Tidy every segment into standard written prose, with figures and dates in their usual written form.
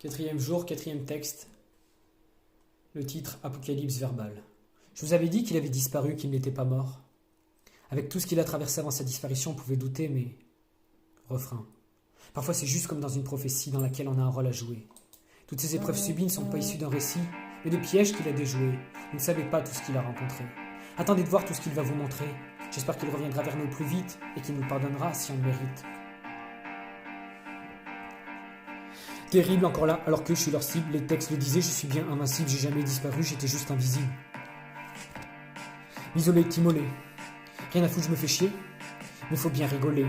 Quatrième jour, quatrième texte. Le titre Apocalypse verbal. Je vous avais dit qu'il avait disparu, qu'il n'était pas mort. Avec tout ce qu'il a traversé avant sa disparition, on pouvait douter, mais... Refrain. Parfois c'est juste comme dans une prophétie dans laquelle on a un rôle à jouer. Toutes ces épreuves subies ne sont pas issues d'un récit, mais de pièges qu'il a déjoués. Vous ne savez pas tout ce qu'il a rencontré. Attendez de voir tout ce qu'il va vous montrer. J'espère qu'il reviendra vers nous plus vite et qu'il nous pardonnera si on le mérite. Terrible encore là, alors que je suis leur cible, les textes le disaient, je suis bien invincible, j'ai jamais disparu, j'étais juste invisible. M'isoler, t'immoler. Rien à foutre, je me fais chier, mais faut bien rigoler.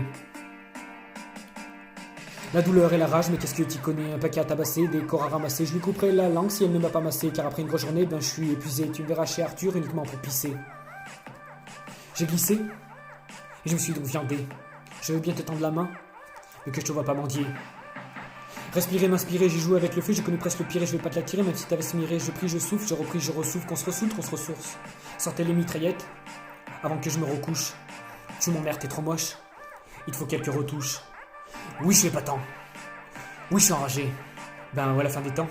La douleur et la rage, mais qu'est-ce que t'y connais? Un paquet à tabasser, des corps à ramasser, je lui couperai la langue si elle ne m'a pas massé, car après une grosse journée, ben je suis épuisé, tu me verras chez Arthur uniquement pour pisser. J'ai glissé, et je me suis donc viandé. Je veux bien te tendre la main, mais que je te vois pas mendier. Respirer, m'inspirer, j'ai joué avec le feu, j'ai connu presque le pire et je vais pas te la tirer, même si t'avais smiré, je prie, je souffle, je repris, je ressouffle, qu'on se ressoule, qu'on se ressource. Sortez les mitraillettes, avant que je me recouche. Tu m'emmerdes, t'es trop moche, il te faut quelques retouches. Oui, je suis épatant. Oui, je suis enragé. Ben voilà, fin des temps.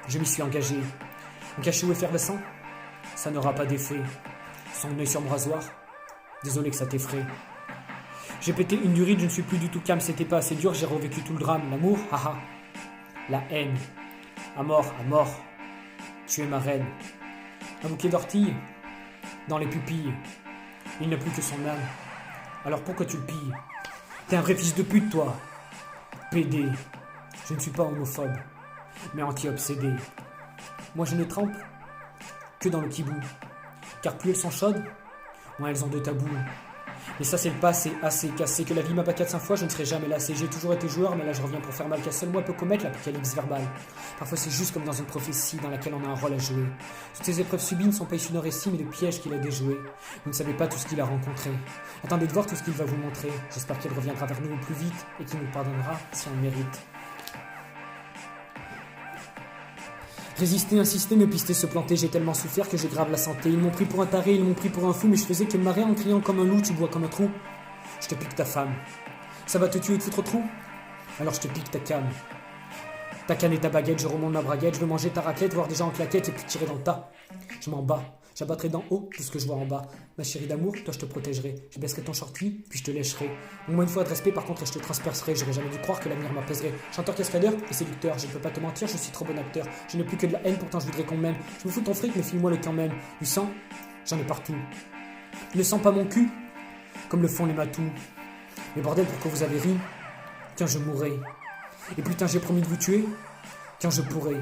Je m'y suis engagé. En cachet ou effervescent, ça n'aura pas d'effet. Son œil sur mon rasoir, désolé que ça t'effraie. J'ai pété une durite, je ne suis plus du tout calme, c'était pas assez dur, j'ai revécu tout le drame. L'amour, haha. La haine, à mort, tu es ma reine. Un bouquet d'orties, dans les pupilles. Il n'a plus que son âme. Alors pourquoi tu le pilles? T'es un vrai fils de pute, toi. PD. Je ne suis pas homophobe, mais anti-obsédé. Moi je ne trempe que dans le kibou. Car plus elles sont chaudes, moins elles ont de tabous. Mais ça c'est le passé, assez cassé. Que la vie m'abat 4-5 fois, je ne serai jamais lassé. J'ai toujours été joueur, mais là je reviens pour faire mal. Qu'un seul moi peut commettre l'apocalypse verbale. Parfois c'est juste comme dans une prophétie dans laquelle on a un rôle à jouer. Toutes ces épreuves subies ne sont pas issues d'un récit, mais de pièges qu'il a déjoués. Vous ne savez pas tout ce qu'il a rencontré. Attendez de voir tout ce qu'il va vous montrer. J'espère qu'il reviendra vers nous au plus vite et qu'il nous pardonnera si on le mérite. Résister, insister, me pister, se planter, j'ai tellement souffert que j'ai grave la santé. Ils m'ont pris pour un taré, ils m'ont pris pour un fou, mais je faisais que me marrer en criant comme un loup, tu bois comme un trou. Je te pique ta femme. Ça va te tuer et te foutre au trou? Alors je te pique ta canne. Ta canne et ta baguette, je remonte ma braguette, je veux manger ta raclette, voir des gens en claquette et puis tirer dans le tas. Je m'en bats. J'abattrai d'en haut tout ce que je vois en bas. Ma chérie d'amour, toi je te protégerai. Je baisserai ton shorty, puis je te lècherai. Au moins une fois de respect par contre et je te transpercerai. J'aurais jamais dû croire que l'avenir m'apaiserait. Chanteur, cascadeur et séducteur, je ne peux pas te mentir, je suis trop bon acteur. Je n'ai plus que de la haine, pourtant je voudrais qu'on m'aime. Je me fous de ton fric, mais file-moi le quand même. Du sang, j'en ai partout. Ne sens pas mon cul, comme le font les matous. Mais bordel, pourquoi vous avez ri? Tiens, je mourrai. Et putain, j'ai promis de vous tuer. Tiens, je pourrai.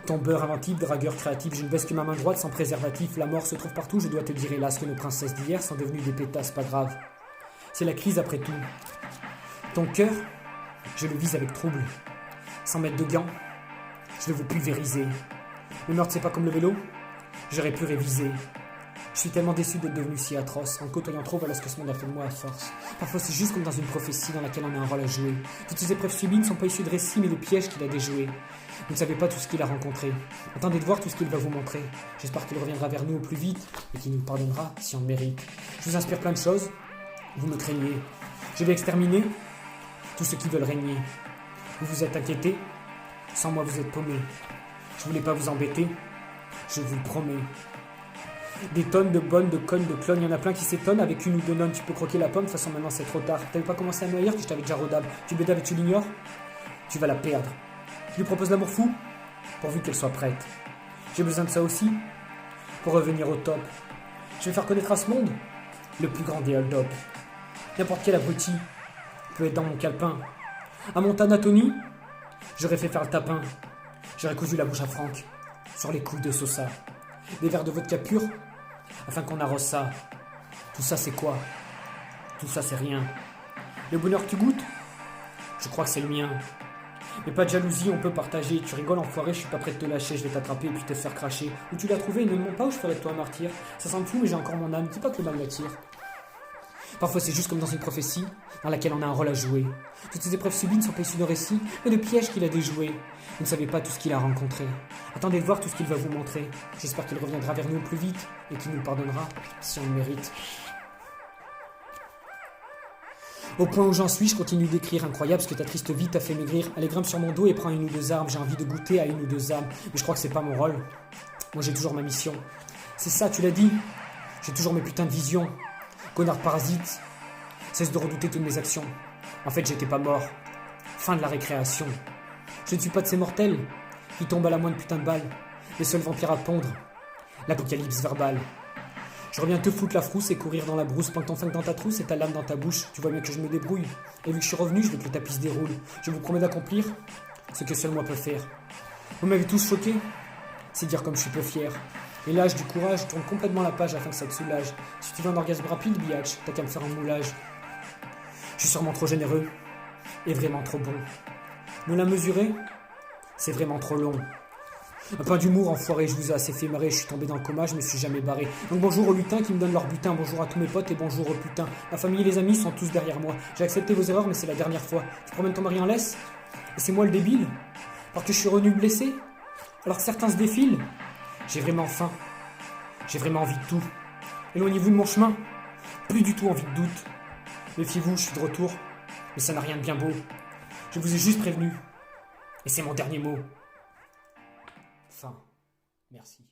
Tombeur inventif, dragueur créatif, je ne baisse que ma main droite sans préservatif. La mort se trouve partout, je dois te dire hélas que nos princesses d'hier sont devenues des pétasses, pas grave. C'est la crise après tout. Ton cœur, je le vise avec trouble. Sans mettre de gants, je le veux pulvériser. Le meurtre c'est pas comme le vélo, j'aurais pu réviser. Je suis tellement déçu d'être devenu si atroce. En côtoyant trop, voilà ce que ce monde a fait de moi à force. Parfois c'est juste comme dans une prophétie dans laquelle on a un rôle à jouer. Toutes ces épreuves subies ne sont pas issues de récits mais de pièges qu'il a déjoués. Vous ne savez pas tout ce qu'il a rencontré. Attendez de voir tout ce qu'il va vous montrer. J'espère qu'il reviendra vers nous au plus vite et qu'il nous pardonnera si on le mérite. Je vous inspire plein de choses. Vous me craignez. Je vais exterminer tous ceux qui veulent régner. Vous vous êtes inquiétés. Sans moi vous êtes paumés. Je voulais pas vous embêter. Je vous le promets. Des tonnes de bonnes, de connes, de clones, il y en a plein qui s'étonnent avec une ou deux nonnes. Tu peux croquer la pomme, de toute façon maintenant c'est trop tard. T'avais pas commencé à me haïr que je t'avais déjà rodable. Tu bédaves et tu l'ignores. Tu vas la perdre. Je lui propose l'amour fou, pourvu qu'elle soit prête. J'ai besoin de ça aussi, pour revenir au top. Je vais faire connaître à ce monde le plus grand des hold-up. N'importe quel abruti peut être dans mon calepin. À mon anatomie, j'aurais fait faire le tapin. J'aurais cousu la bouche à Franck, sur les couilles de Sosa. Des verres de vodka pur, afin qu'on arrose ça. Tout ça c'est quoi? Tout ça c'est rien. Le bonheur que tu goûtes, je crois que c'est le mien. Mais pas de jalousie, on peut partager. Tu rigoles enfoiré, je suis pas prêt de te lâcher. Je vais t'attraper et puis te faire cracher. Où tu l'as trouvé, ne me demande pas où je ferai de toi un martyr. Ça semble fou mais j'ai encore mon âme, dis pas que le mal m'attire. Parfois c'est juste comme dans une prophétie dans laquelle on a un rôle à jouer. Toutes ces épreuves subies ne sont pas issues de récits, mais de pièges qu'il a déjoués. Vous ne savez pas tout ce qu'il a rencontré. Attendez de voir tout ce qu'il va vous montrer. J'espère qu'il reviendra vers nous au plus vite et qu'il nous pardonnera si on le mérite. Au point où j'en suis, je continue d'écrire. Incroyable ce que ta triste vie t'a fait maigrir. Allez, grimpe sur mon dos et prends une ou deux armes. J'ai envie de goûter à une ou deux âmes. Mais je crois que c'est pas mon rôle. Moi j'ai toujours ma mission. C'est ça, tu l'as dit. J'ai toujours mes putains de visions. Connard parasite. Cesse de redouter toutes mes actions. En fait, j'étais pas mort. Fin de la récréation. Je ne suis pas de ces mortels qui tombent à la moindre putain de balle. Les seuls vampires à pondre. L'apocalypse verbale. Je reviens te foutre la frousse et courir dans la brousse. Pendant ton flingue dans ta trousse et ta lame dans ta bouche. Tu vois bien que je me débrouille. Et vu que je suis revenu, je veux que le tapis se déroule. Je vous promets d'accomplir ce que seul moi peut faire. Vous m'avez tous choqué. C'est dire comme je suis peu fier. Et l'âge du courage, tourne complètement la page afin que ça te soulage. Si tu veux un orgasme rapide, biatch, t'as qu'à me faire un moulage. Je suis sûrement trop généreux. Et vraiment trop bon. Me la mesurer, c'est vraiment trop long. Un peu d'humour, enfoiré, je vous ai assez fait marrer, je suis tombé dans le coma, je me suis jamais barré. Donc bonjour aux lutins qui me donnent leur butin, bonjour à tous mes potes et bonjour aux putains. Ma famille et les amis sont tous derrière moi. J'ai accepté vos erreurs, mais c'est la dernière fois. Tu promènes ton mari en laisse? Et c'est moi le débile? Parce que je suis revenu blessé? Alors que certains se défilent? J'ai vraiment faim. J'ai vraiment envie de tout. Éloignez-vous de mon chemin. Plus du tout envie de doute. Méfiez-vous, je suis de retour. Mais ça n'a rien de bien beau. Je vous ai juste prévenu. Et c'est mon dernier mot. Fin. Merci.